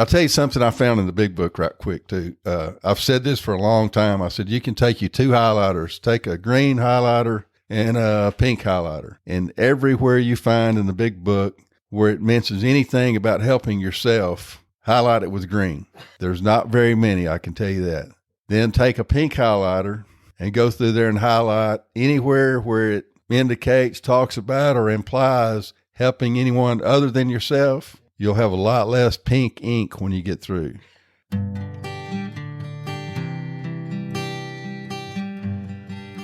I'll tell you something I found in the big book right quick too. I've said this for a long time. I said, you can take you two highlighters, take a green highlighter and a pink highlighter. And everywhere you find in the big book where it mentions anything about helping yourself, highlight it with green. There's not very many, I can tell you that. Then take a pink highlighter and go through there and highlight anywhere where it indicates, talks about, or implies helping anyone other than yourself. You'll have a lot less pink ink when you get through.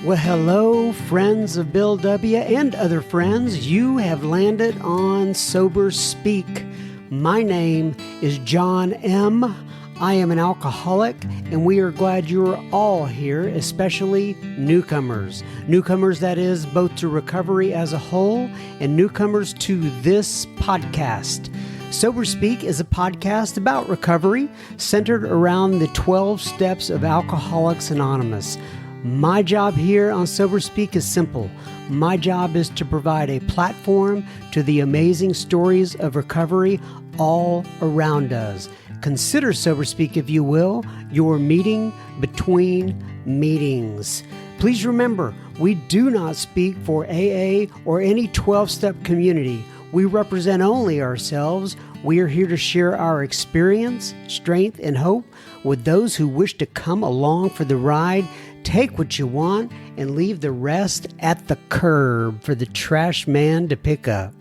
Well, hello, friends of Bill W. and other friends. You have landed on Sober Speak. My name is John M. I am an alcoholic, and we are glad you are all here, especially newcomers. Newcomers, that is, both to recovery as a whole and newcomers to this podcast. Sober Speak is a podcast about recovery centered around the 12 steps of Alcoholics Anonymous. My job here on Sober Speak is simple. My job is to provide a platform to the amazing stories of recovery all around us. Consider Sober Speak, if you will, your meeting between meetings. Please remember, we do not speak for AA or any 12-step community. We represent only ourselves. We are here to share our experience, strength, and hope with those who wish to come along for the ride. Take what you want and leave the rest at the curb for the trash man to pick up.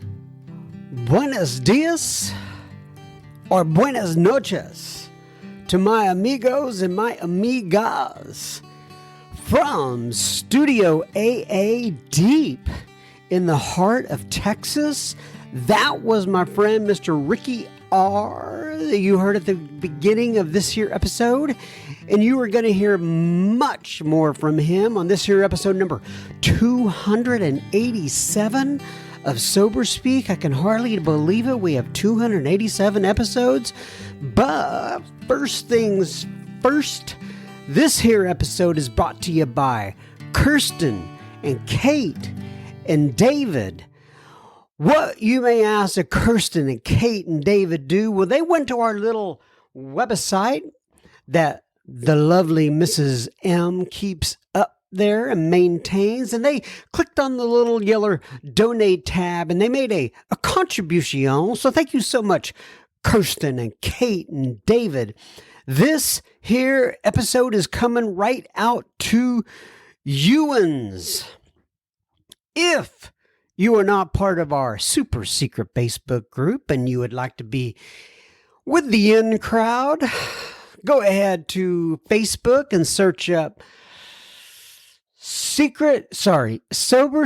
Buenos dias or buenas noches to my amigos and my amigas from Studio AA deep in the heart of Texas. That was my friend, Mr. Ricky R. that you heard at the beginning of this here episode. And you are going to hear much more from him on this here episode number 287 of Sober Speak. I can hardly believe it. We have 287 episodes. But first things first, this here episode is brought to you by Kirsten and Kate and David. What, you may ask, did Kirsten and Kate and David do? Well, they went to our little website that the lovely Mrs. M keeps up there and maintains, and they clicked on the little yellow donate tab and they made a contribution. So thank you so much, Kirsten and Kate and David. This here episode is coming right out to youans. If you are not part of our super secret Facebook group and you would like to be with the in crowd, go ahead to Facebook and search up Sober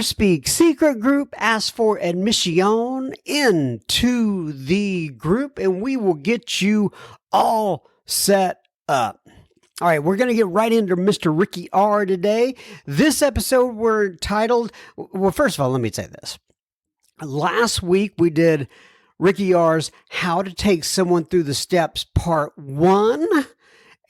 Speak Secret Group. Ask for admission into the group and we will get you all set up. All right, we're going to get right into Mr. Ricky R today. This episode we're titled, well, first of all, let me say this. Last week we did Ricky R's How to Take Someone Through the Steps Part 1.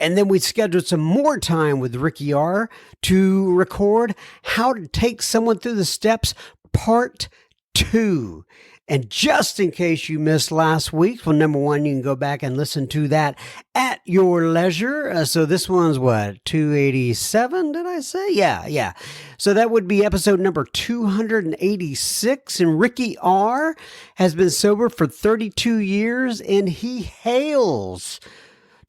And then we scheduled some more time with Ricky R to record How to Take Someone Through the Steps Part 2. And just in case you missed last week, well, number one, you can go back and listen to that at your leisure. So this one's what, 287, did I say? Yeah. So that would be episode number 286. And Ricky R has been sober for 32 years, and he hails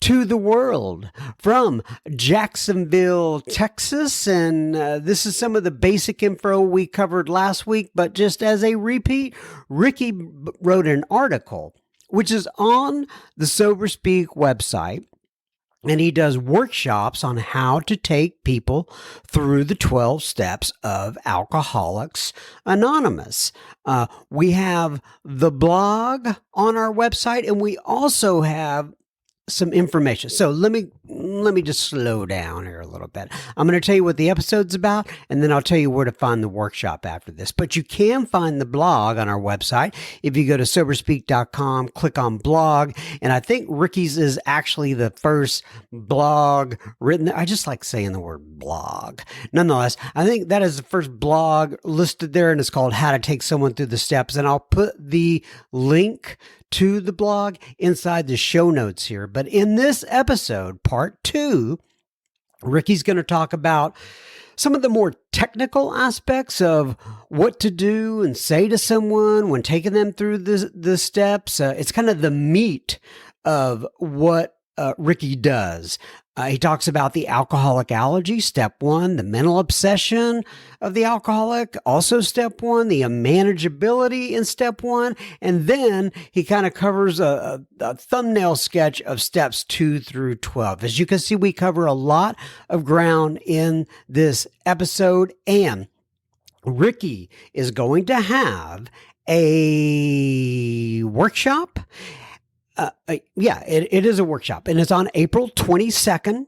to the world from Jacksonville, Texas. And this is some of the basic info we covered last week, but just as a repeat, Ricky wrote an article, which is on the Sober Speak website, and he does workshops on how to take people through the 12 steps of Alcoholics Anonymous. We have the blog on our website, and we also have some information. So let me just slow down here a little bit. I'm going to tell you what the episode's about, and then I'll tell you where to find the workshop after this. But you can find the blog on our website. If you go to soberspeak.com, click on blog, and I think Ricky's is actually the first blog written there. I just like saying the word blog. Nonetheless, I think that is the first blog listed there, and it's called How to Take Someone Through the Steps, and I'll put the link to the blog inside the show notes here. But in this episode, part 2, Ricky's going to talk about some of the more technical aspects of what to do and say to someone when taking them through the steps. It's kind of the meat of what Ricky does. He talks about the alcoholic allergy, step 1, the mental obsession of the alcoholic, also step 1, the unmanageability in step 1, and then he kind of covers a thumbnail sketch of steps 2 through 12. As you can see, we cover a lot of ground in this episode, and Ricky is going to have a workshop. It is a workshop, and it's on April 22nd.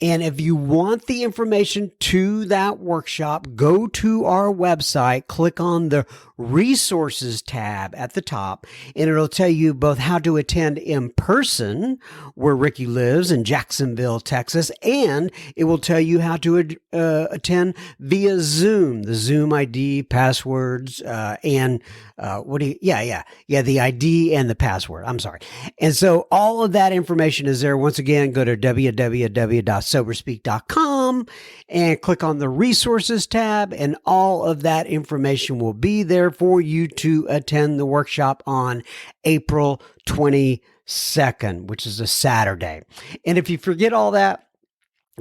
And if you want the information to that workshop, go to our website, click on the resources tab at the top, and it'll tell you both how to attend in person, where Ricky lives in Jacksonville, Texas, and it will tell you how to attend via Zoom, the Zoom ID, passwords, and the ID and the password. I'm sorry. And so all of that information is there. Once again, go to www.soberspeak.com and click on the resources tab, and all of that information will be there for you to attend the workshop on April 22nd, which is a Saturday. And if you forget all that,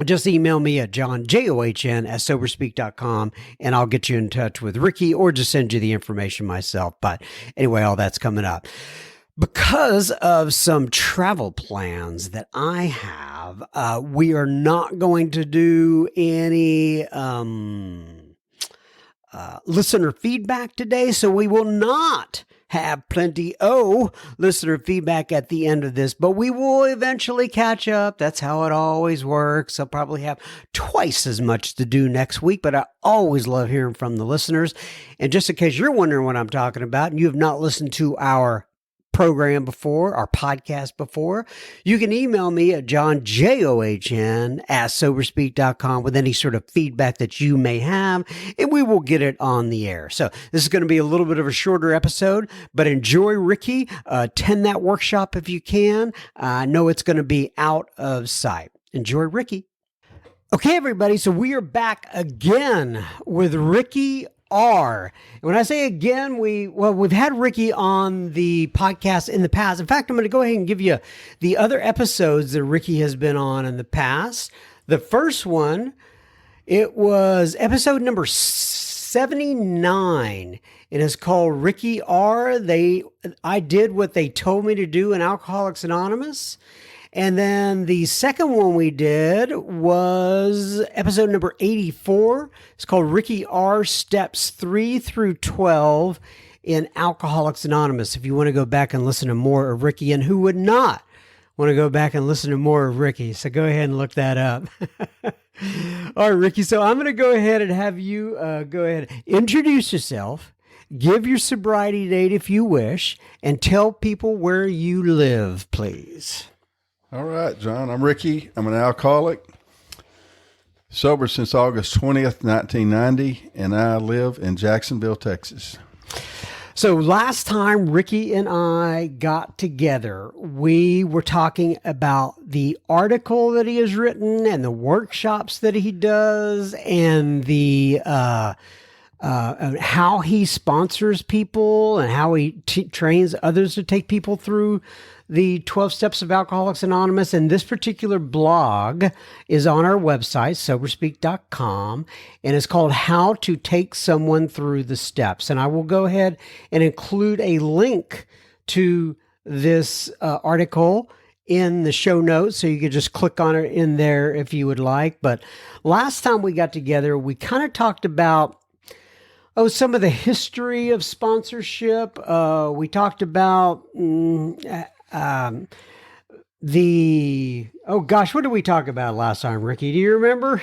just email me at johnjohn@soberspeak.com, and I'll get you in touch with Ricky, or just send you the information myself. But anyway, all that's coming up. Because of some travel plans that I have, we are not going to do any listener feedback today, so we will not have plenty listener feedback at the end of this, but we will eventually catch up. That's how it always works. I'll probably have twice as much to do next week, but I always love hearing from the listeners. And just in case you're wondering what I'm talking about and you have not listened to our program before, our podcast before, you can email me at johnjohn@soberspeak.com with any sort of feedback that you may have, and we will get it on the air. So this is going to be a little bit of a shorter episode, but enjoy Ricky. Attend that workshop if you can. I know it's going to be out of sight. Enjoy Ricky. Okay, everybody. So we are back again with Ricky R. And when I say again, we've had Ricky on the podcast in the past. In fact, I'm going to go ahead and give you the other episodes that Ricky has been on in the past. The first one, it was episode number 79. It is called Ricky R. I did what they told me to do in Alcoholics Anonymous. And then the second one we did was episode number 84. It's called Ricky R. Steps 3 through 12 in Alcoholics Anonymous. If you want to go back and listen to more of Ricky, and who would not want to go back and listen to more of Ricky? So go ahead and look that up. All right, Ricky. So I'm going to go ahead and have you go ahead, introduce yourself, give your sobriety date if you wish, and tell people where you live, please. All right, John. I'm Ricky. I'm an alcoholic. Sober since August 20th, 1990, and I live in Jacksonville, Texas. So last time Ricky and I got together, we were talking about the article that he has written and the workshops that he does and the how he sponsors people and how he trains others to take people through the 12 Steps of Alcoholics Anonymous. And this particular blog is on our website, soberspeak.com, and it's called How to Take Someone Through the Steps. And I will go ahead and include a link to this article in the show notes, so you could just click on it in there if you would like. But last time we got together, we kind of talked about some of the history of sponsorship. We talked about what did we talk about last time, Ricky? Do you remember?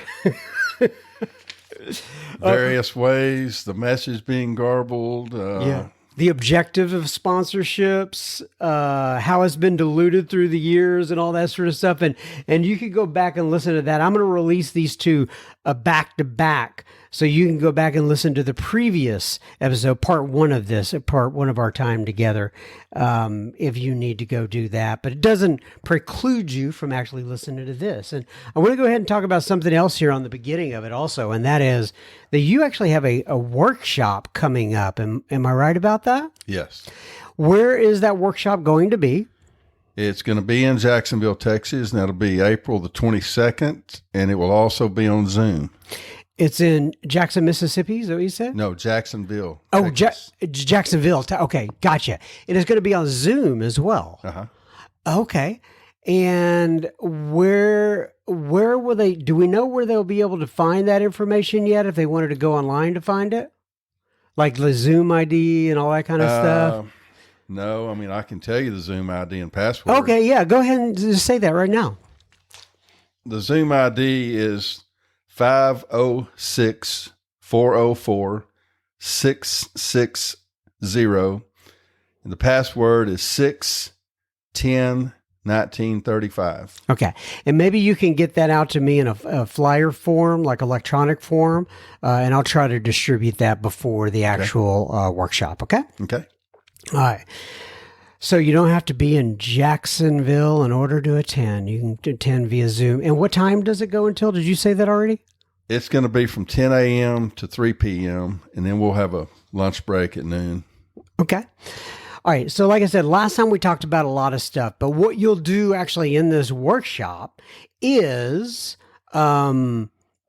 Various ways, the message being garbled. The objective of sponsorships, how it's been diluted through the years and all that sort of stuff. And you could go back and listen to that. I'm going to release these two back to back. So you can go back and listen to the previous episode, part 1 of this, part 1 of our time together, if you need to go do that. But it doesn't preclude you from actually listening to this. And I want to go ahead and talk about something else here on the beginning of it also, and that is that you actually have a workshop coming up. Am I right about that? Yes. Where is that workshop going to be? It's going to be in Jacksonville, Texas, and that'll be April the 22nd, and it will also be on Zoom. It's in Jackson, Mississippi. Is that what you said? No, Jacksonville. Oh, Texas. Jacksonville. Okay, gotcha. It is going to be on Zoom as well. Uh-huh. Okay. And where will they, do we know where they'll be able to find that information yet if they wanted to go online to find it? Like the Zoom ID and all that kind of stuff? No, I mean, I can tell you the Zoom ID and password. Okay, yeah, go ahead and just say that right now. The Zoom ID is 506-404-660, and the password is 610-1935. Okay, and maybe you can get that out to me in a flyer form, like electronic form, and I'll try to distribute that before the actual workshop, okay? Okay. All right. So you don't have to be in Jacksonville in order to attend. You can attend via Zoom. And what time does it go until? Did you say that already? It's going to be from 10 a.m. to 3 p.m., and then we'll have a lunch break at noon. Okay. All right. So like I said, last time we talked about a lot of stuff, but what you'll do actually in this workshop is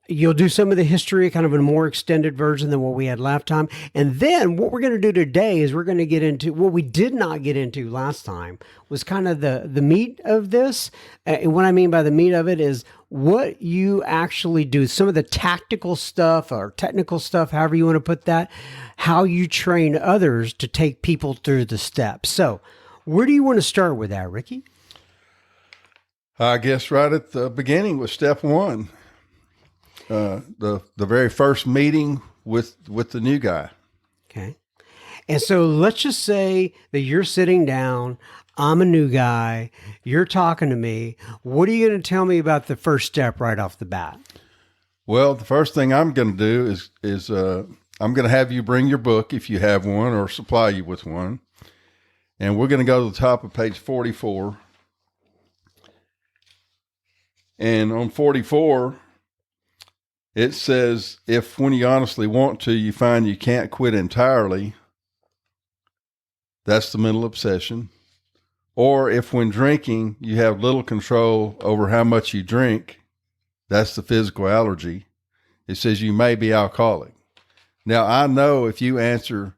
you'll do some of the history, kind of a more extended version than what we had last time. And then what we're going to do today is we're going to get into what we did not get into last time was kind of the meat of this. And what I mean by the meat of it is what you actually do, some of the tactical stuff or technical stuff, however you want to put that, how you train others to take people through the steps. So where do you want to start with that, Ricky? I guess right at the beginning was step 1. The very first meeting with the new guy. Okay. And so let's just say that you're sitting down, I'm a new guy, you're talking to me. What are you going to tell me about the first step right off the bat? Well, the first thing I'm going to do is I'm going to have you bring your book if you have one or supply you with one. And we're going to go to the top of page 44. And on 44, it says, if when you honestly want to, you find you can't quit entirely, that's the mental obsession. Or if when drinking, you have little control over how much you drink, that's the physical allergy. It says you may be alcoholic. Now, I know if you answer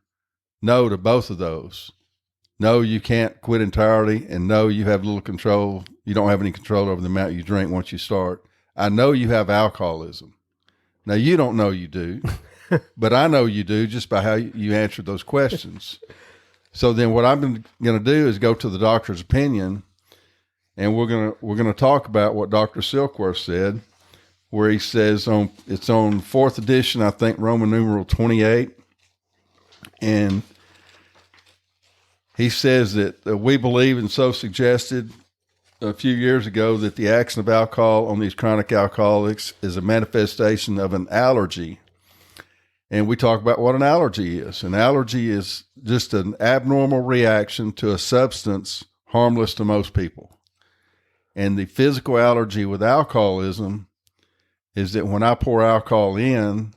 no to both of those, no, you can't quit entirely, and no, you have little control. You don't have any control over the amount you drink once you start. I know you have alcoholism. Now, you don't know you do, but I know you do just by how you answered those questions. So then what I'm going to do is go to the doctor's opinion, and we're going to talk about what Dr. Silkworth said, where he says it's on 4th edition, I think, Roman numeral 28. And he says that we believe, and so suggested a few years ago, that the action of alcohol on these chronic alcoholics is a manifestation of an allergy. And we talk about what an allergy is. An allergy is just an abnormal reaction to a substance harmless to most people. And the physical allergy with alcoholism is that when I pour alcohol in,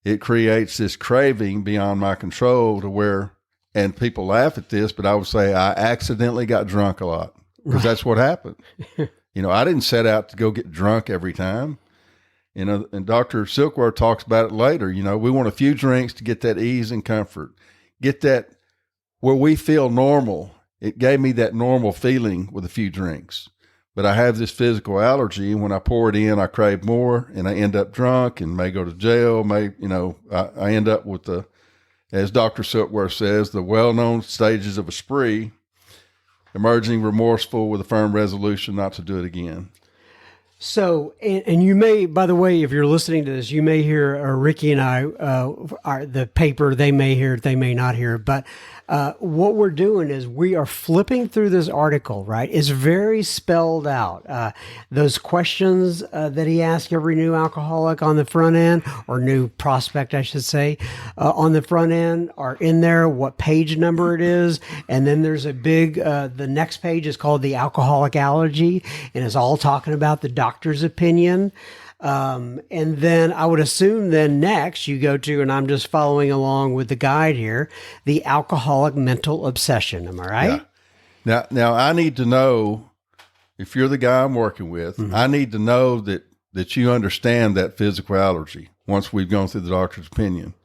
it creates this craving beyond my control to where, and people laugh at this, but I would say I accidentally got drunk a lot. Because that's what happened. I didn't set out to go get drunk every time. And Dr. Silkworth talks about it later. We want a few drinks to get that ease and comfort. Get that where we feel normal. It gave me that normal feeling with a few drinks. But I have this physical allergy, and when I pour it in, I crave more, and I end up drunk and may go to jail. I end up with as Dr. Silkworth says, the well-known stages of a spree, emerging remorseful with a firm resolution not to do it again. So, and you may, by the way, if you're listening to this, you may hear Ricky and I, the paper, they may hear it, they may not hear it. But what we're doing is we are flipping through this article, right? It's very spelled out. Those questions that he asks every new alcoholic on the front end, or new prospect, I should say, on the front end are in there, what page number it is. And then there's a big, the next page is called the alcoholic allergy, and it's all talking about the doctor's opinion. And then I would assume then next you go to, and I'm just following along with the guide here, the alcoholic mental obsession. Am I right? Yeah. Now I need to know, if you're the guy I'm working with, I need to know that you understand that physical allergy once we've gone through the doctor's opinion.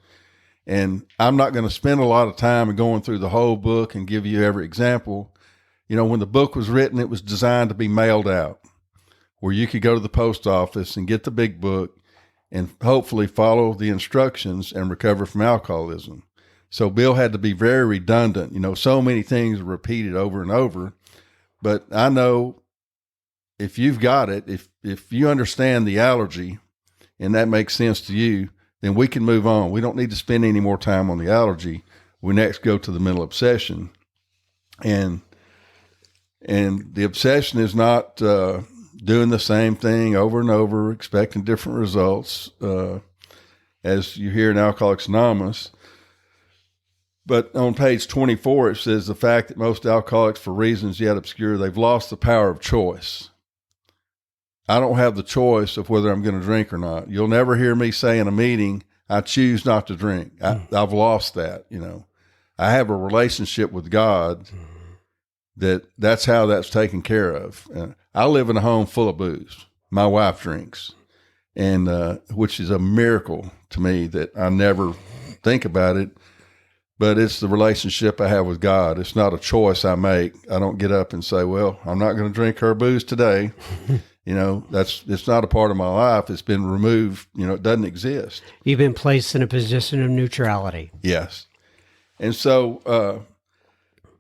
And I'm not going to spend a lot of time going through the whole book and give you every example. You know, when the book was written, it was designed to be mailed out, where you could go to the post office and get the big book and hopefully follow the instructions and recover from alcoholism. So Bill had to be very redundant. You know, so many things are repeated over and over. But I know if you've got it, if you understand the allergy and that makes sense to you, then we can move on. We don't need to spend any more time on the allergy. We next go to the mental obsession. And the obsession is not doing the same thing over and over, expecting different results, as you hear in Alcoholics Anonymous. But on page 24, it says the fact that most alcoholics, for reasons yet obscure, they've lost the power of choice. I don't have the choice of whether I'm going to drink or not. You'll never hear me say in a meeting, I choose not to drink. I've lost that, you know. I have a relationship with God that's how that's taken care of. I live in a home full of booze. My wife drinks, and which is a miracle to me that I never think about it. But it's the relationship I have with God. It's not a choice I make. I don't get up and say, well, I'm not going to drink her booze today. You know, it's not a part of my life. It's been removed. You know, it doesn't exist. You've been placed in a position of neutrality. Yes. And so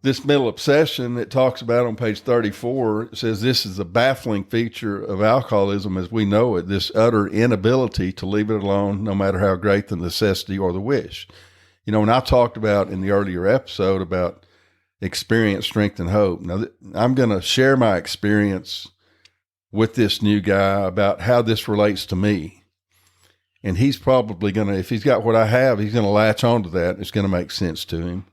this mental obsession it talks about on page 34, it says this is a baffling feature of alcoholism as we know it, this utter inability to leave it alone no matter how great the necessity or the wish. You know, when I talked about in the earlier episode about experience, strength, and hope, now I'm going to share my experience with this new guy about how this relates to me. And he's probably going to, if he's got what I have, he's going to latch onto that. It's going to make sense to him.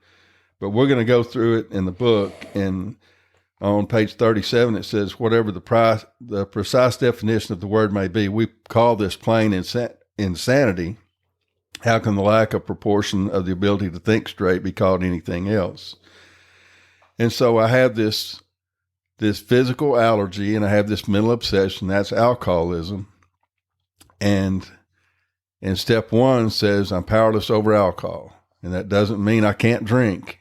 But we're going to go through it in the book. And on page 37, it says, whatever the precise definition of the word may be, we call this plain insanity. How can the lack of proportion of the ability to think straight be called anything else? And so I have this physical allergy and I have this mental obsession. That's alcoholism. And step one says I'm powerless over alcohol. And that doesn't mean I can't drink.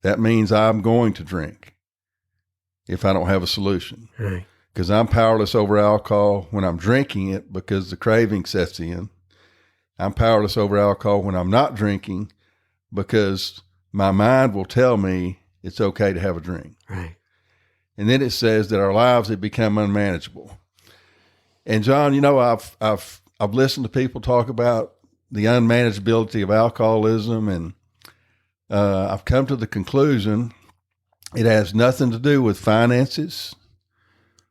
That means I'm going to drink if I don't have a solution. Right. Because I'm powerless over alcohol when I'm drinking it because the craving sets in. I'm powerless over alcohol when I'm not drinking because my mind will tell me it's okay to have a drink. Right. And then it says that our lives have become unmanageable. And John, you know, I've listened to people talk about the unmanageability of alcoholism, and I've come to the conclusion it has nothing to do with finances,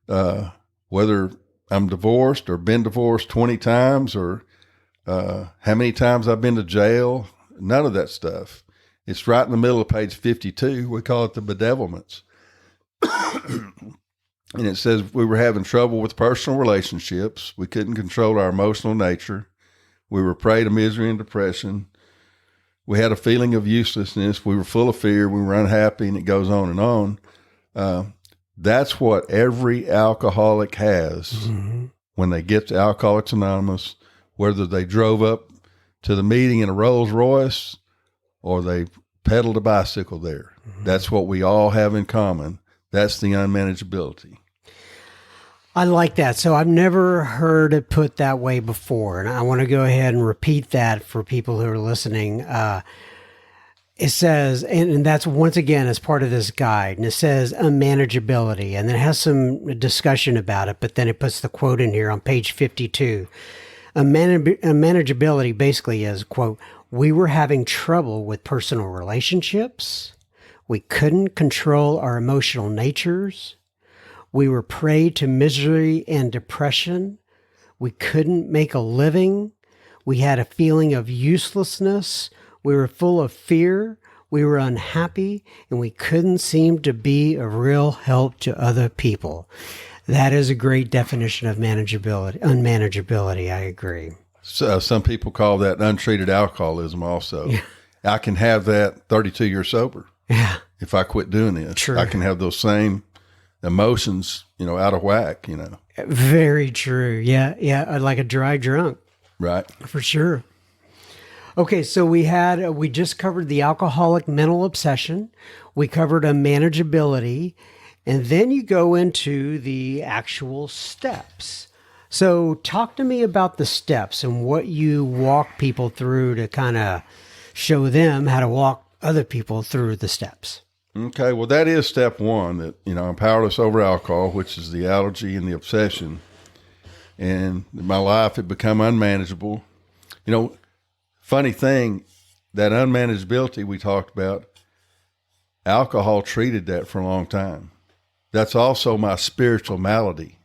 whether I'm divorced or been divorced 20 times or how many times I've been to jail, none of that stuff. It's right in the middle of page 52. We call it the bedevilments. And it says we were having trouble with personal relationships. We couldn't control our emotional nature. We were prey to misery and depression. We had a feeling of uselessness. We were full of fear. We were unhappy, and it goes on and on. That's what every alcoholic has when they get to Alcoholics Anonymous, whether they drove up to the meeting in a Rolls Royce or they pedaled a bicycle there. That's what we all have in common. That's the unmanageability. I like that. So I've never heard it put that way before. And I want to go ahead and repeat that for people who are listening. It says, and that's once again as part of this guide, and it says unmanageability, and then it has some discussion about it, but then it puts the quote in here on page 52. Unmanageability basically is, quote, We were having trouble with personal relationships. We couldn't control our emotional natures. We were prey to misery and depression. We couldn't make a living. We had a feeling of uselessness. We were full of fear. We were unhappy, and we couldn't seem to be a real help to other people. That is a great definition of unmanageability. I agree. So, some people call that untreated alcoholism also. Yeah. I can have that 32 years sober. Yeah. If I quit doing this, True. I can have those same emotions, out of whack, Very true. Yeah. Yeah. Like a dry drunk. Right. For sure. Okay. So we just covered the alcoholic mental obsession. We covered unmanageability, and then you go into the actual steps. So talk to me about the steps and what you walk people through to kind of show them how to walk other people through the steps. Okay. Well, that is step one, that, I'm powerless over alcohol, which is the allergy and the obsession. And in my life, it become unmanageable. Funny thing, that unmanageability we talked about, alcohol treated that for a long time. That's also my spiritual malady.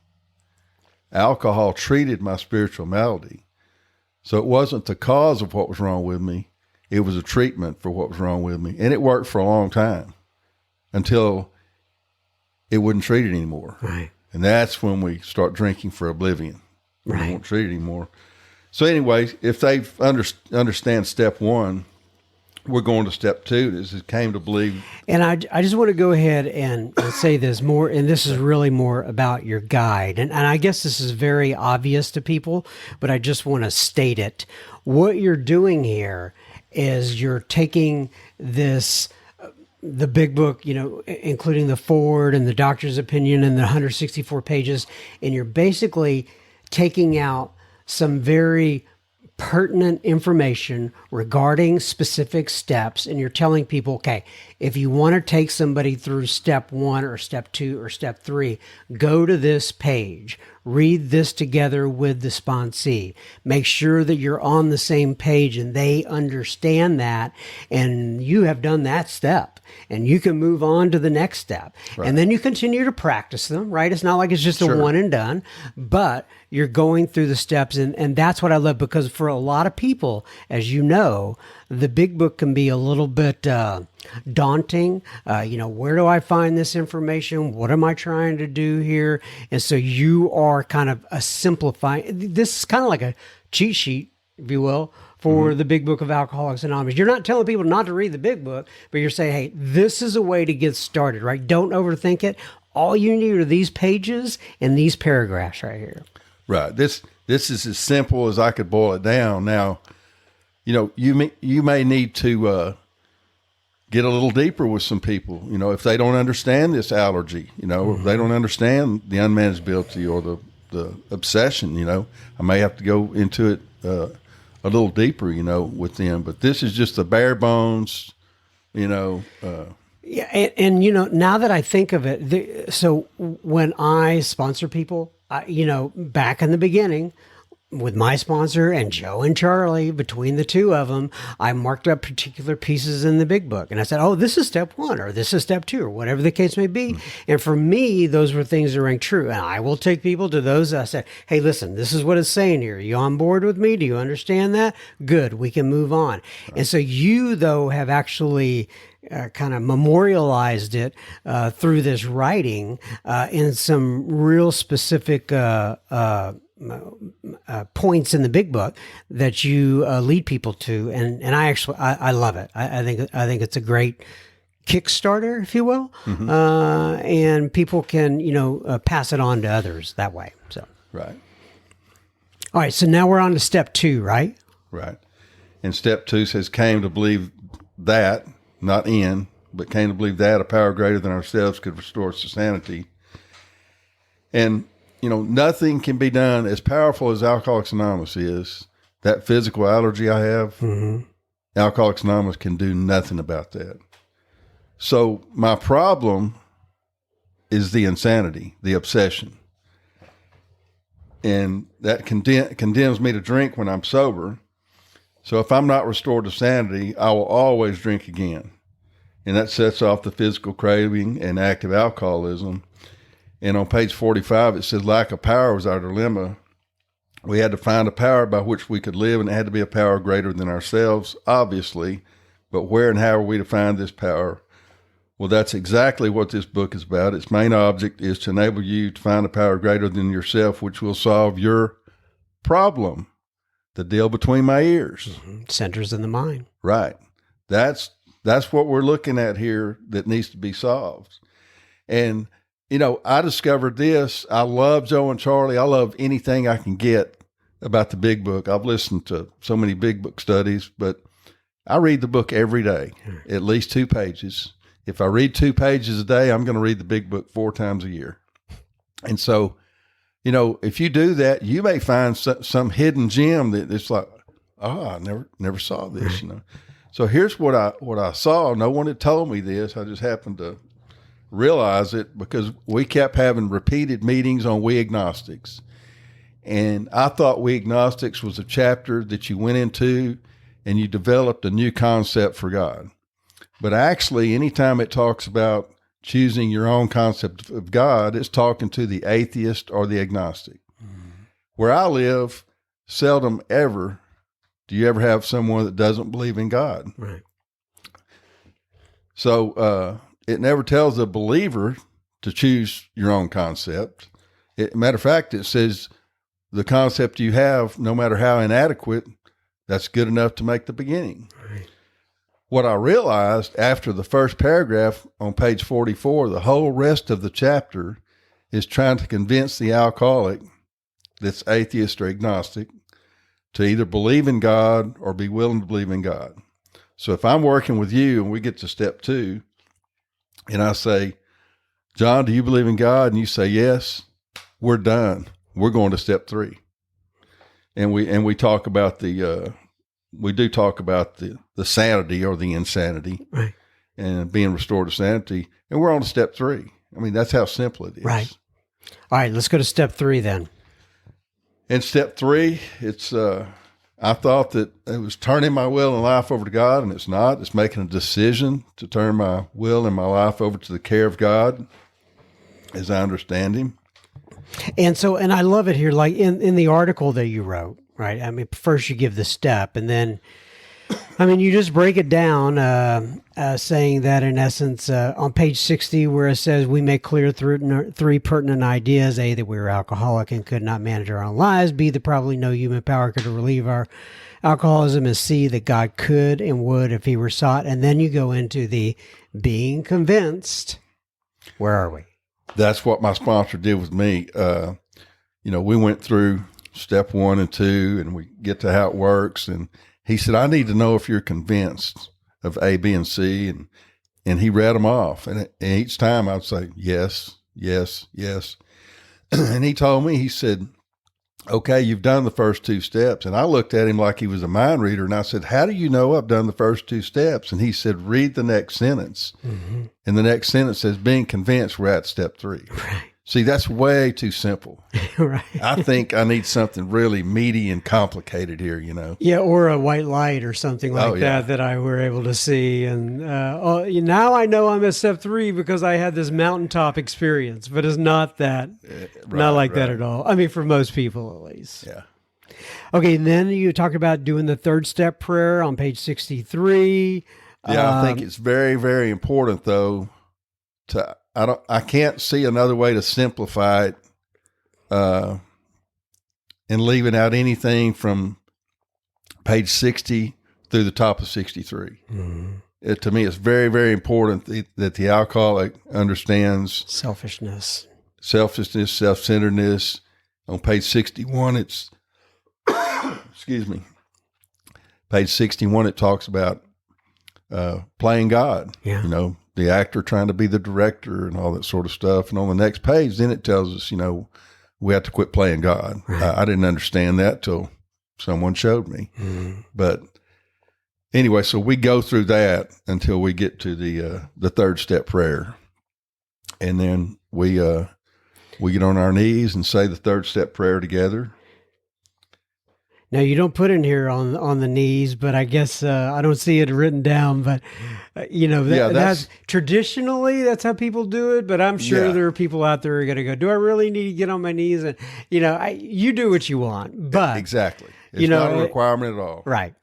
Alcohol treated my spiritual malady. So it wasn't the cause of what was wrong with me. It was a treatment for what was wrong with me. And it worked for a long time until it wouldn't treat it anymore. Right. And that's when we start drinking for oblivion. Right. We won't treat it anymore. So anyway, if they understand step one, we're going to step two. This is came to believe. And I just want to go ahead and say this more, and this is really more about your guide. And I guess this is very obvious to people, but I just want to state it. What you're doing here is you're taking this, the big book, including the foreword and the doctor's opinion and the 164 pages, and you're basically taking out some very pertinent information regarding specific steps, and you're telling people, okay, if you want to take somebody through step one or step two or step three, go to this page, read this together with the sponsee, make sure that you're on the same page and they understand that, and you have done that step, and you can move on to the next step. Right. And then you continue to practice them, right? It's not like it's just a one and done, but you're going through the steps, and that's what I love, because for a lot of people, as you know, the big book can be a little bit daunting. Where do I find this information? What am I trying to do here? And so you are kind of a simplifying. This is kind of like a cheat sheet, if you will, for the big book of Alcoholics Anonymous. You're not telling people not to read the big book, but you're saying, hey, this is a way to get started, right? Don't overthink it. All you need are these pages and these paragraphs right here. Right. This is as simple as I could boil it down. Now, you may need to get a little deeper with some people. If they don't understand this allergy, if they don't understand the unmanageability or the obsession, I may have to go into it a little deeper, with them. But this is just the bare bones, Yeah, and now that I think of it, so when I sponsor people, back in the beginning, with my sponsor and Joe and Charlie, between the two of them, I marked up particular pieces in the big book. And I said, oh, this is step one, or this is step two, or whatever the case may be. And for me, those were things that rang true. And I will take people to those. I said, hey, listen, this is what it's saying here. Are you on board with me? Do you understand that? Good. We can move on. Right. And so you, though, have actually kind of memorialized it through this writing in some real specific points in the big book that you lead people to, and I love it. I think it's a great Kickstarter, if you will, and people can pass it on to others that way. So right. All right. So now we're on to step two, right? Right. And step two says, came to believe that, not in, but came to believe that a power greater than ourselves could restore us to sanity. And nothing can be done as powerful as Alcoholics Anonymous is. That physical allergy I have, Alcoholics Anonymous can do nothing about that. So my problem is the insanity, the obsession. And that condemns me to drink when I'm sober. So if I'm not restored to sanity, I will always drink again. And that sets off the physical craving and active alcoholism. And on page 45, it says lack of power was our dilemma. We had to find a power by which we could live, and it had to be a power greater than ourselves, obviously. But where and how are we to find this power? Well, that's exactly what this book is about. Its main object is to enable you to find a power greater than yourself, which will solve your problem, the deal between my ears. Mm-hmm. Centers in the mind. Right. That's what we're looking at here that needs to be solved. And, you know, I discovered this. I love Joe and Charlie. I love anything I can get about the big book. I've listened to so many big book studies, but I read the book every day, at least 2 pages. If I read 2 pages a day, I'm going to read the big book 4 times a year. And so, you know, if you do that, you may find some hidden gem that it's like, oh, I never saw this, you know. So here's what I saw. No one had told me this. I just happened to realize it because we kept having repeated meetings on We Agnostics. And I thought We Agnostics was a chapter that you went into and you developed a new concept for God. But actually, anytime it talks about choosing your own concept of God, it's talking to the atheist or the agnostic. Mm-hmm. Where I live, seldom ever do you ever have someone that doesn't believe in God. Right. So it never tells a believer to choose your own concept. Matter of fact, it says the concept you have, no matter how inadequate, that's good enough to make the beginning. Right. What I realized after the first paragraph on page 44, the whole rest of the chapter is trying to convince the alcoholic that's atheist or agnostic to either believe in God or be willing to believe in God. So if I'm working with you and we get to step 2 and I say, John, do you believe in God? And you say, yes, we're done. We're going to step 3. And we talk about the sanity or the insanity, right, and being restored to sanity. And we're on to step 3. I mean, that's how simple it is. Right. All right, let's go to step 3 then. In step 3, it's, I thought that it was turning my will and life over to God, and it's not. It's making a decision to turn my will and my life over to the care of God as I understand Him. And so, and I love it here, like in the article that you wrote, right? I mean, first you give the step, and then, I mean, you just break it down, saying that in essence, on page 60, where it says we make clear 3 pertinent ideas: A, that we were alcoholic and could not manage our own lives; B, that probably no human power could relieve our alcoholism; and C, that God could and would if He were sought. And then you go into the being convinced. Where are we? That's what my sponsor did with me. You know, we went through step 1 and 2, and we get to how it works. And he said, I need to know if you're convinced of A, B, and C. And he read them off. And each time I'd say, yes, yes, yes. And he told me, he said, okay, you've done the first 2 steps. And I looked at him like he was a mind reader. And I said, how do you know I've done the first 2 steps? And he said, read the next sentence. Mm-hmm. And the next sentence says, being convinced, we're at step 3. Right. See, that's way too simple. Right. I think I need something really meaty and complicated here, you know. Yeah, or a white light or something like that I were able to see. And now I know I'm at step 3 because I had this mountaintop experience, but it's not that, not like that at all. I mean, for most people at least. Yeah. Okay, and then you talked about doing the 3rd step prayer on page 63. Yeah, I think it's very, very important though I can't see another way to simplify it, and leaving out anything from page 60 through the top of 63. Mm-hmm. To me, it's very, very important that the alcoholic understands selfishness, self-centeredness. On page 61, it's, excuse me, page 61, it talks about playing God, you know, the actor trying to be the director and all that sort of stuff. And on the next page, then it tells us, you know, we have to quit playing God. Right. I didn't understand that till someone showed me. Mm-hmm. But anyway, so we go through that until we get to the 3rd step prayer. And then we get on our knees and say the 3rd step prayer together. Now you don't put in here on the knees, but I guess I don't see it written down. But that's traditionally that's how people do it. But I'm sure there are people out there who are going to go, "Do I really need to get on my knees?" And you do what you want, but exactly, it's not a requirement at all. Right.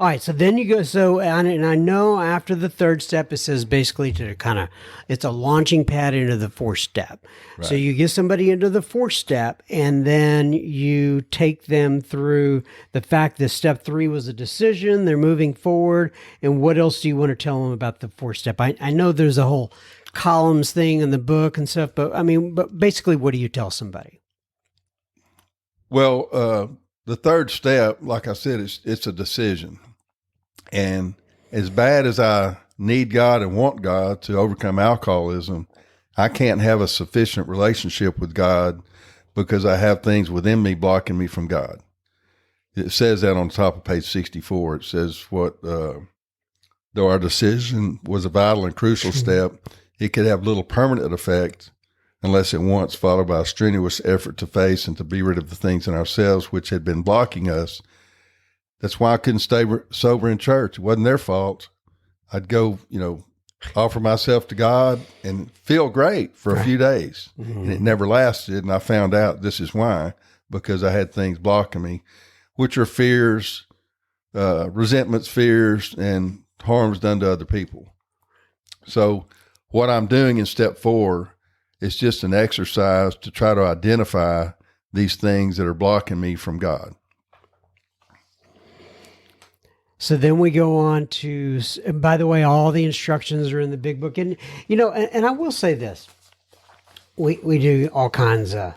All right, so then you go, and I know after the third step, it says basically it's a launching pad into the fourth step. Right. So you get somebody into the fourth step, and then you take them through the fact that step 3 was a decision, they're moving forward, and what else do you want to tell them about the fourth step? I know there's a whole columns thing in the book and stuff, but basically, what do you tell somebody? Well, the third step, like I said, it's a decision. And as bad as I need God and want God to overcome alcoholism, I can't have a sufficient relationship with God because I have things within me blocking me from God. It says that on the top of page 64. It says though our decision was a vital and crucial step, it could have little permanent effect unless at once followed by a strenuous effort to face and to be rid of the things in ourselves which had been blocking us. That's why I couldn't stay sober in church. It wasn't their fault. I'd go, offer myself to God and feel great for a few days. Mm-hmm. And it never lasted. And I found out this is why, because I had things blocking me, which are fears, resentments, fears, and harms done to other people. So what I'm doing in step 4 is just an exercise to try to identify these things that are blocking me from God. So then we go on to, and by the way, all the instructions are in the big book. And, and I will say this, we do all kinds of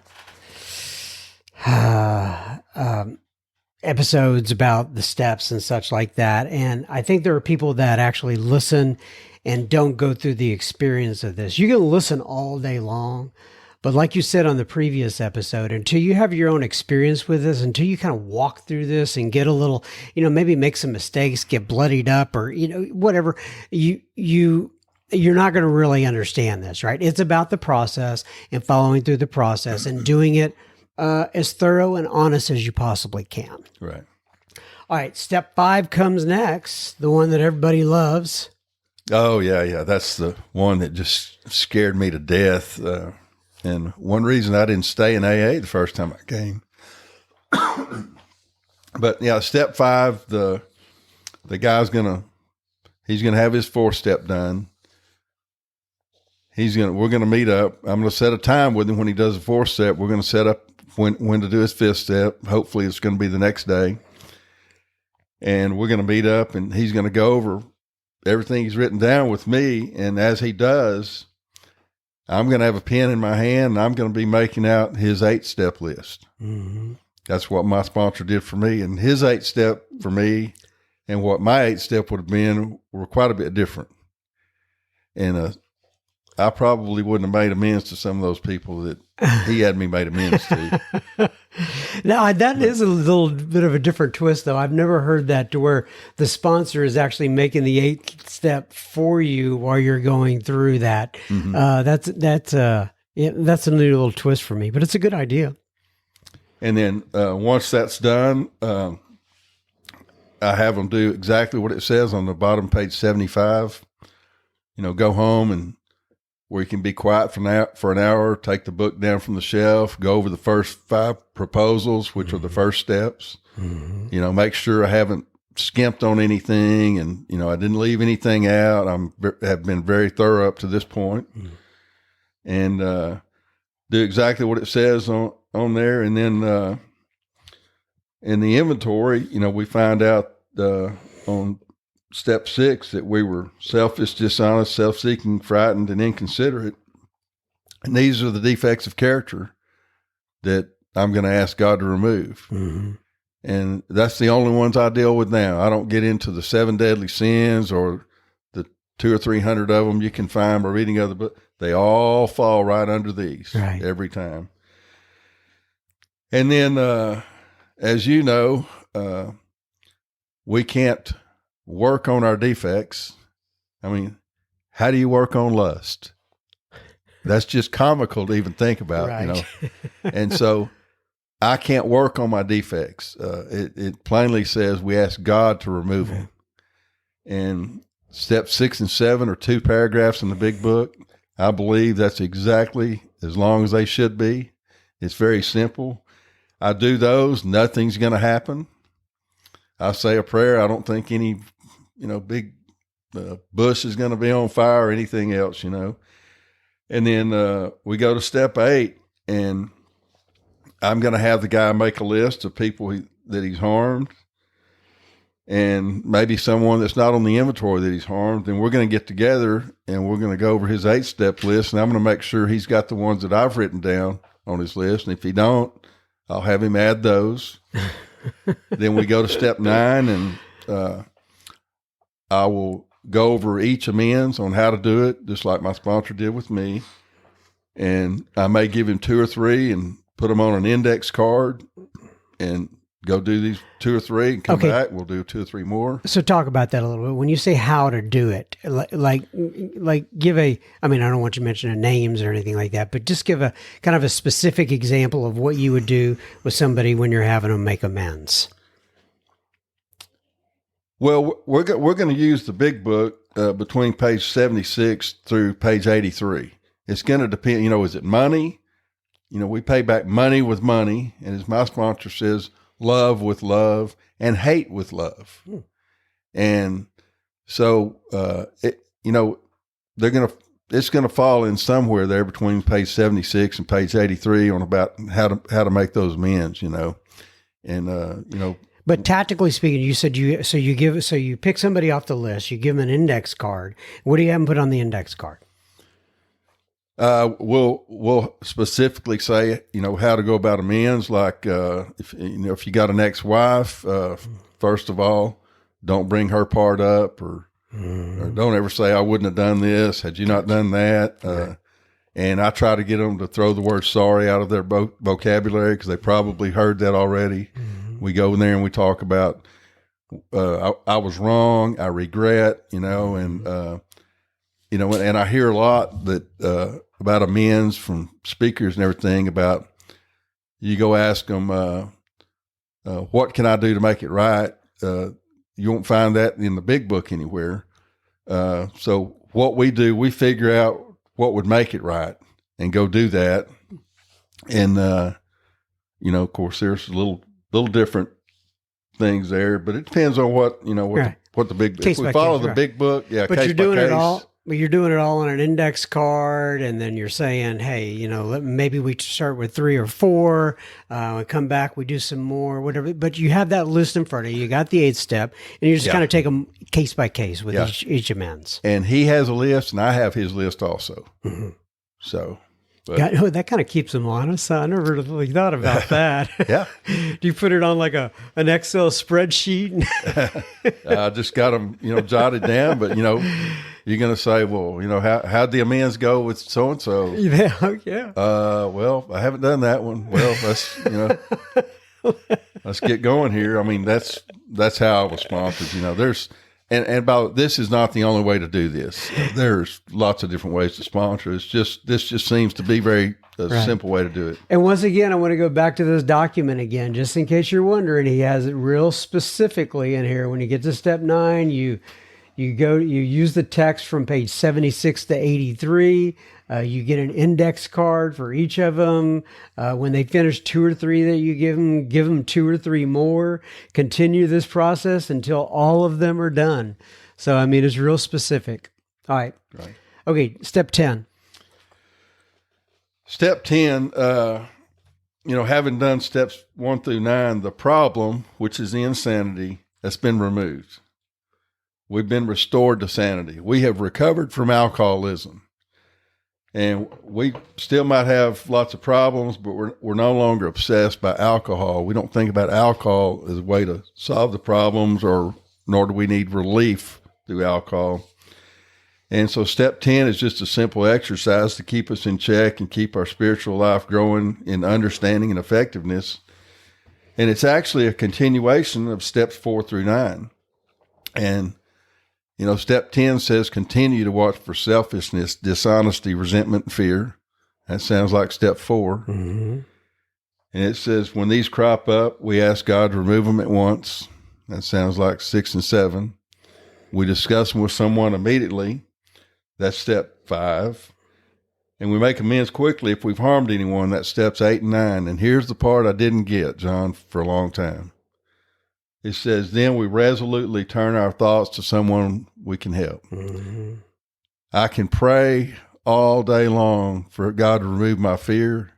episodes about the steps and such like that. And I think there are people that actually listen and don't go through the experience of this. You can listen all day long, but like you said on the previous episode, until you have your own experience with this, until you kind of walk through this and get a little, maybe make some mistakes, get bloodied up or, whatever, you're not going to really understand this, right? It's about the process and following through the process and doing it as thorough and honest as you possibly can. Right. All right. Step 5 comes next, the one that everybody loves. Oh, yeah. That's the one that just scared me to death. And one reason I didn't stay in AA the first time I came. But yeah, step 5, the guy's he's gonna have his 4th step done. We're gonna meet up. I'm gonna set a time with him when he does the 4th step. We're gonna set up when to do his 5th step. Hopefully it's gonna be the next day. And we're gonna meet up and he's gonna go over everything he's written down with me. And as he does, I'm going to have a pen in my hand and I'm going to be making out his 8-step list. Mm-hmm. That's what my sponsor did for me. And his 8-step for me and what my 8-step would have been were quite a bit different. And I probably wouldn't have made amends to some of those people that he had me made amends to. Now, that is a little bit of a different twist, though. I've never heard that to where the sponsor is actually making the 8th step for you while you're going through that. Mm-hmm. That's a new little twist for me, but it's a good idea. And then once that's done, I have them do exactly what it says on the bottom page 75. Go home and where you can be quiet for an hour, take the book down from the shelf, go over the first 5 proposals, which mm-hmm. are the first steps. Mm-hmm. Make sure I haven't skimped on anything and, I didn't leave anything out. Have been very thorough up to this point. Mm-hmm. And do exactly what it says on there. And then in the inventory, we find out on step 6 that we were selfish, dishonest, self-seeking, frightened, and inconsiderate. And these are the defects of character that I'm going to ask God to remove. Mm-hmm. And that's the only ones I deal with now. I don't get into the 7 deadly sins or the 200 or 300 of them you can find by reading other books. They all fall right under these every time. And then, as you know, we can't work on our defects. I mean, how do you work on lust? That's just comical to even think about, And so I can't work on my defects. It plainly says we ask God to remove them. And step 6 and 7 are 2 paragraphs in the big book. I believe that's exactly as long as they should be. It's very simple. I do those, nothing's going to happen. I say a prayer. I don't think any, big bush is going to be on fire or anything else, And then we go to step 8, and I'm going to have the guy make a list of people that he's harmed, and maybe someone that's not on the inventory that he's harmed. And we're going to get together and we're going to go over his 8-step list. And I'm going to make sure he's got the ones that I've written down on his list. And if he don't, I'll have him add those. Then we go to step 9, and I will go over each amends on how to do it, just like my sponsor did with me. And I may give him 2 or 3 and put them on an index card and go do these 2 or 3 and come back. We'll do 2 or 3 more. So talk about that a little bit. When you say how to do it, like give I don't want you to mention names or anything like that, but just give a kind of a specific example of what you would do with somebody when you're having them make amends. Well, we're going to use the big book between page 76 through page 83. It's going to depend, is it money? We pay back money with money. And as my sponsor says, love with love and hate with love. And so, it's going to fall in somewhere there between page 76 and page 83 on about how to make those amends, and, But tactically speaking, you said you pick somebody off the list, you give them an index card. What do you have them put on the index card? We'll specifically say, how to go about amends. Like, if you got an ex-wife, first of all, don't bring her part up, or don't ever say, I wouldn't have done this had you not done that. And I try to get them to throw the word sorry out of their vocabulary, because they probably heard that already. We go in there and we talk about, I was wrong, I regret, and I hear a lot that, about amends from speakers and everything. About, you go ask them, what can I do to make it right? You won't find that in the big book anywhere. So what we do, we figure out what would make it right and go do that. And, of course, there's a little different things there, but it depends on what the big, case if we by follow case, the right. big book. Yeah. But case you're by doing case. it all. But you're doing it all on an index card, and then you're saying, hey, maybe we start with 3 or 4, we come back, we do some more, whatever. But you have that list in front of you. You got the 8th step, and you just kind of take them case by case with each amends. And he has a list, and I have his list also. So. But, that kind of keeps them honest. I never really thought about that. Yeah. Do you put it on like an Excel spreadsheet? I just got them, jotted down. But, you're going to say, well, how'd the amends go with so-and-so? Yeah. Well, I haven't done that one. Well, let's get going here. I mean, that's how I was sponsored. There's, and about, this is not the only way to do this. There's lots of different ways to sponsor. This just seems to be very simple way to do it. And once again, I want to go back to this document again, just in case you're wondering. He has it real specifically in here. When you get to step 9, you use the text from page 76 to 83. You get an index card for each of them. When they finish 2 or 3 that you give them 2 or 3 more. Continue this process until all of them are done. So, it's real specific. All right. Right. Okay, step 10. Step 10, having done steps 1 through 9, the problem, which is the insanity, has been removed. We've been restored to sanity. We have recovered from alcoholism. And we still might have lots of problems, but we're no longer obsessed by alcohol. We don't think about alcohol as a way to solve the problems, nor do we need relief through alcohol. And so step 10 is just a simple exercise to keep us in check and keep our spiritual life growing in understanding and effectiveness. And it's actually a continuation of steps 4 through 9. And step 10 says, continue to watch for selfishness, dishonesty, resentment, and fear. That sounds like step 4. Mm-hmm. And it says, when these crop up, we ask God to remove them at once. That sounds like 6 and 7. We discuss them with someone immediately. That's step 5. And we make amends quickly if we've harmed anyone. That's steps 8 and 9. And here's the part I didn't get, John, for a long time. It says, then we resolutely turn our thoughts to someone we can help. Mm-hmm. I can pray all day long for God to remove my fear.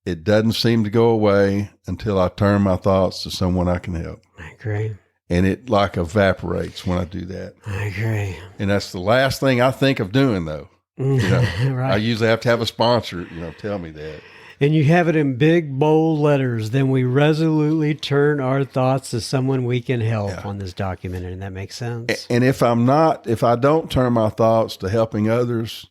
It doesn't seem to go away until I turn my thoughts to someone I can help. I agree. And it like evaporates when I do that. I agree. And that's the last thing I think of doing, though. You know, Right. I usually have to have a sponsor, tell me that. And you have it in big, bold letters. Then we resolutely turn our thoughts to someone we can help on this document. And that makes sense. And if I don't turn my thoughts to helping others,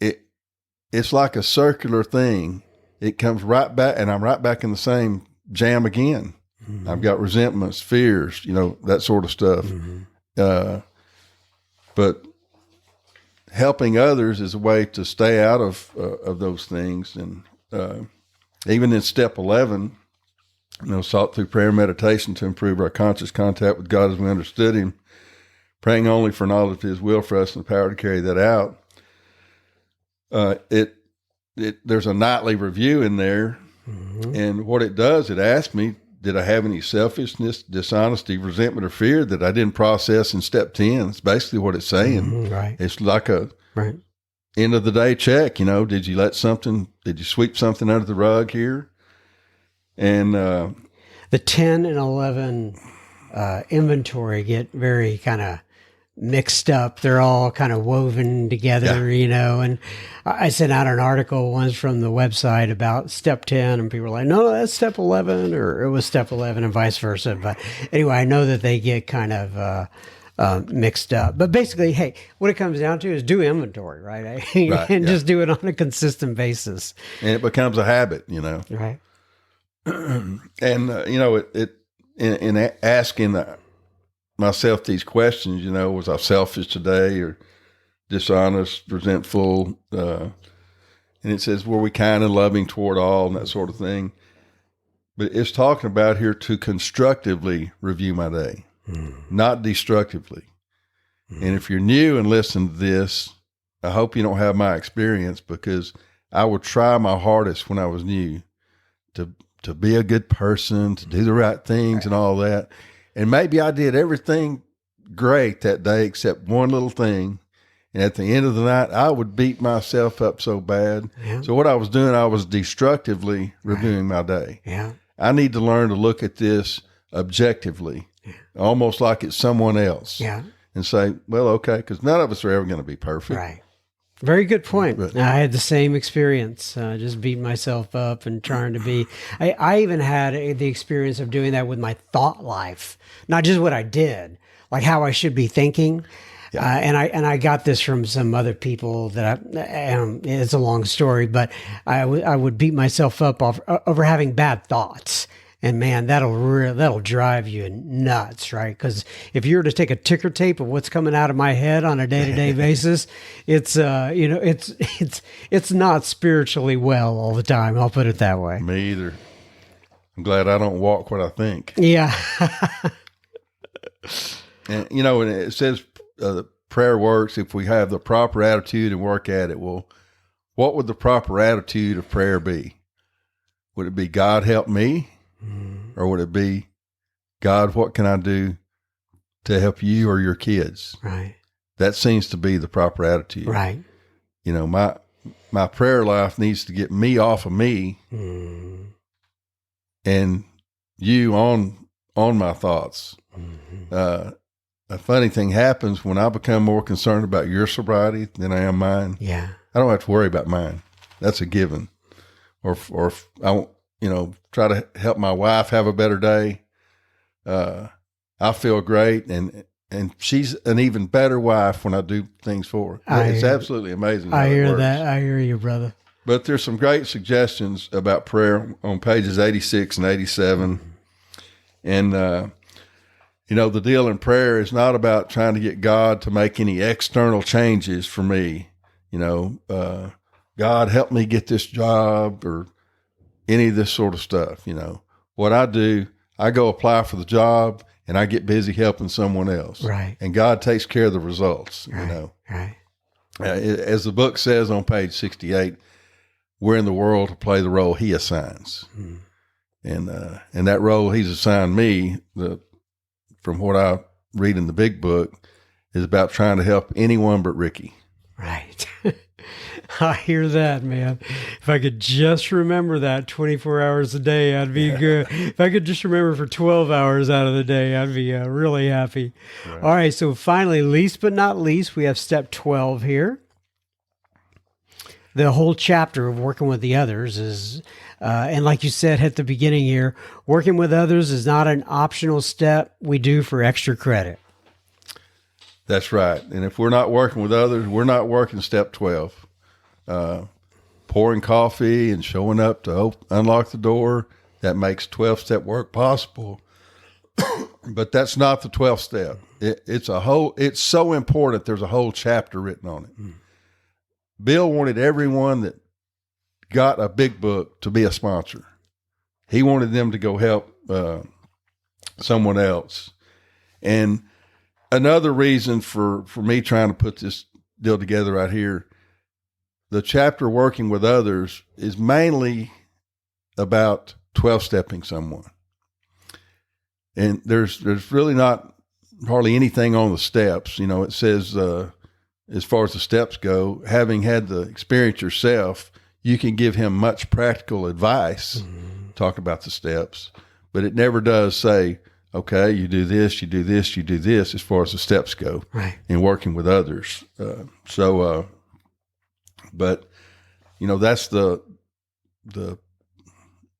it's like a circular thing. It comes right back, and I'm right back in the same jam again. Mm-hmm. I've got resentments, fears, that sort of stuff. Mm-hmm. But helping others is a way to stay out of those things. And even in step 11, sought through prayer and meditation to improve our conscious contact with God as we understood him, praying only for knowledge of his will for us and the power to carry that out. There's a nightly review in there. Mm-hmm. And what it does, it asks me, did I have any selfishness, dishonesty, resentment, or fear that I didn't process in step 10? It's basically what it's saying. Mm-hmm, right. It's like a right. end of the day check. Did you sweep something under the rug here? And the 10 and 11 inventory get very kind of mixed up. They're all kind of woven together, and I sent out an article once from the website about step 10, and people were like, no, that's step 11, or it was step 11 and vice versa. But anyway, I know that they get kind of mixed up. But basically, hey, what it comes down to is do inventory, right? And just do it on a consistent basis. And it becomes a habit, Right. And, in asking myself these questions, was I selfish today or dishonest, resentful? And it says, were we kind and loving toward all and that sort of thing? But it's talking about here to constructively review my day, not destructively. And if you're new and listen to this, I hope you don't have my experience, because I would try my hardest when I was new to be a good person, to do the right things and all that. And maybe I did everything great that day except one little thing. And at the end of the night, I would beat myself up so bad. Yeah. So what I was doing, I was destructively reviewing my day. Yeah. I need to learn to look at this objectively, almost like it's someone else. Yeah. And say, well, okay, because none of us are ever going to be perfect. Right. Very good point. But I had the same experience, just beating myself up and trying to be. I even had the experience of doing that with my thought life, not just what I did, like how I should be thinking. Yeah. And I got this from some other people that it's a long story, but I would beat myself up over having bad thoughts. And man, that'll drive you nuts, right? Because if you were to take a ticker tape of what's coming out of my head on a day-to-day basis, it's not spiritually well all the time. I'll put it that way. Me either. I'm glad I don't walk what I think. Yeah. And and it says prayer works if we have the proper attitude and work at it. Well, what would the proper attitude of prayer be? Would it be God help me? Or would it be, God, what can I do to help you or your kids? Right. That seems to be the proper attitude. Right. My prayer life needs to get me off of me and you on my thoughts. Mm-hmm. A funny thing happens when I become more concerned about your sobriety than I am mine. Yeah. I don't have to worry about mine. That's a given. Or if I won't, try to help my wife have a better day. I feel great, and she's an even better wife when I do things for her. It's absolutely amazing. I hear that. I hear you, brother. But there's some great suggestions about prayer on pages 86 and 87. And, the deal in prayer is not about trying to get God to make any external changes for me. God, help me get this job, or any of this sort of stuff. What I do, I go apply for the job and I get busy helping someone else. Right. And God takes care of the results, Right. As the book says on page 68, we're in the world to play the role he assigns. And that role he's assigned me, from what I read in the big book, is about trying to help anyone but Ricky. Right. I hear that, man. If I could just remember that 24 hours a day, I'd be good. If I could just remember for 12 hours out of the day, I'd be really happy. Right. All right. So finally, least but not least, we have step 12 here. The whole chapter of working with the others is, and like you said at the beginning here, working with others is not an optional step we do for extra credit. That's right. And if we're not working with others, we're not working step 12. Pouring coffee and showing up to unlock the door, that makes 12-step work possible. But that's not the 12th step. It's so important. There's a whole chapter written on it. Bill wanted everyone that got a big book to be a sponsor. He wanted them to go help someone else. And another reason for me trying to put this deal together right here, the chapter working with others is mainly about 12-stepping someone. And there's really not hardly anything on the steps. It says, as far as the steps go, having had the experience yourself, you can give him much practical advice, talk about the steps, but it never does say, okay, you do this, you do this, you do this, as far as the steps go, right, in working with others. But that's the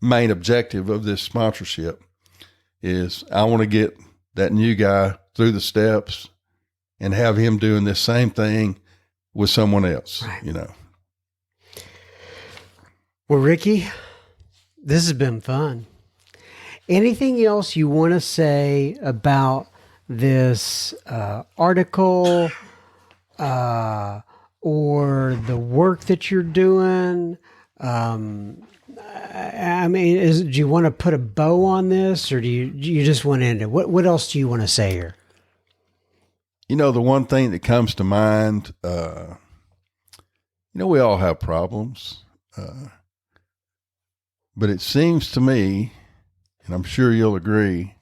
main objective of this sponsorship is I want to get that new guy through the steps and have him doing this same thing with someone else, right. Well, Ricky, this has been fun. Anything else you want to say about this article or the work that you're doing? Do you want to put a bow on this, or do you just want to end it? What else do you want to say here? The one thing that comes to mind, we all have problems, but it seems to me, and I'm sure you'll agree,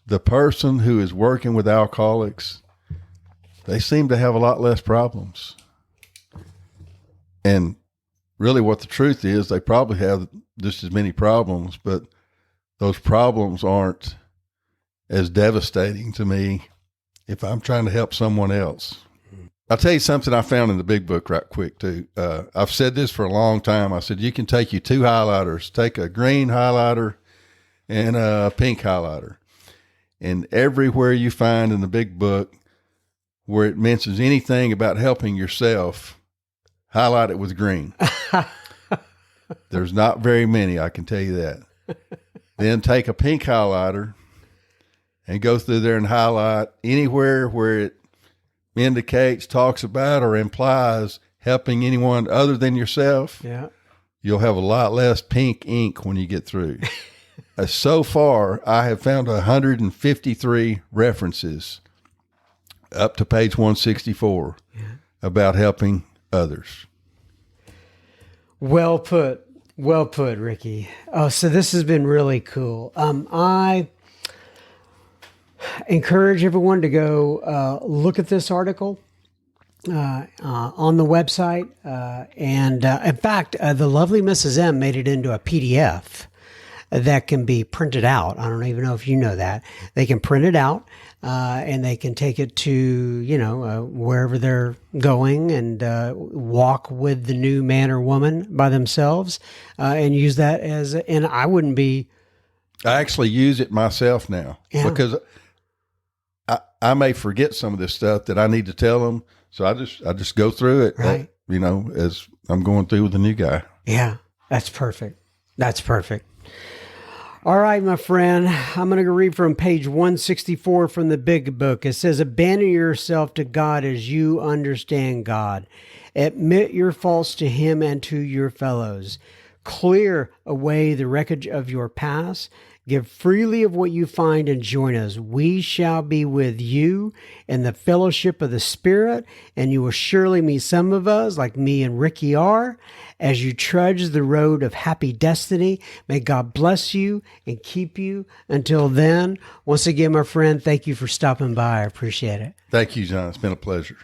the person who is working with alcoholics, they seem to have a lot less problems. And really what the truth is, they probably have just as many problems, but those problems aren't as devastating to me if I'm trying to help someone else. I'll tell you something I found in the big book right quick too. I've said this for a long time. I said, you can take you two highlighters, take a green highlighter and a pink highlighter. And everywhere you find in the big book where it mentions anything about helping yourself, highlight it with green. There's not very many, I can tell you that. Then take a pink highlighter and go through there and highlight anywhere where it indicates, talks about, or implies helping anyone other than yourself. Yeah. You'll have a lot less pink ink when you get through. So far, I have found 153 references up to page 164 about helping others. Well put, Ricky. Oh, so this has been really cool. I encourage everyone to go look at this article on the website. And in fact, the lovely Mrs. M made it into a PDF that can be printed out. I don't even know if you know that. They can print it out and they can take it to, wherever they're going and walk with the new man or woman by themselves and use that and I wouldn't be. I actually use it myself now because I may forget some of this stuff that I need to tell them. So I just go through it, right. As I'm going through with the new guy. Yeah, that's perfect. All right, my friend, I'm going to read from page 164 from the big book. It says, abandon yourself to God as you understand God. Admit your faults to him and to your fellows. Clear away the wreckage of your past. Give freely of what you find and join us. We shall be with you in the fellowship of the Spirit, and you will surely meet some of us, like me and Ricky are, as you trudge the road of happy destiny. May God bless you and keep you. Until then, once again, my friend, thank you for stopping by. I appreciate it. Thank you, John. It's been a pleasure.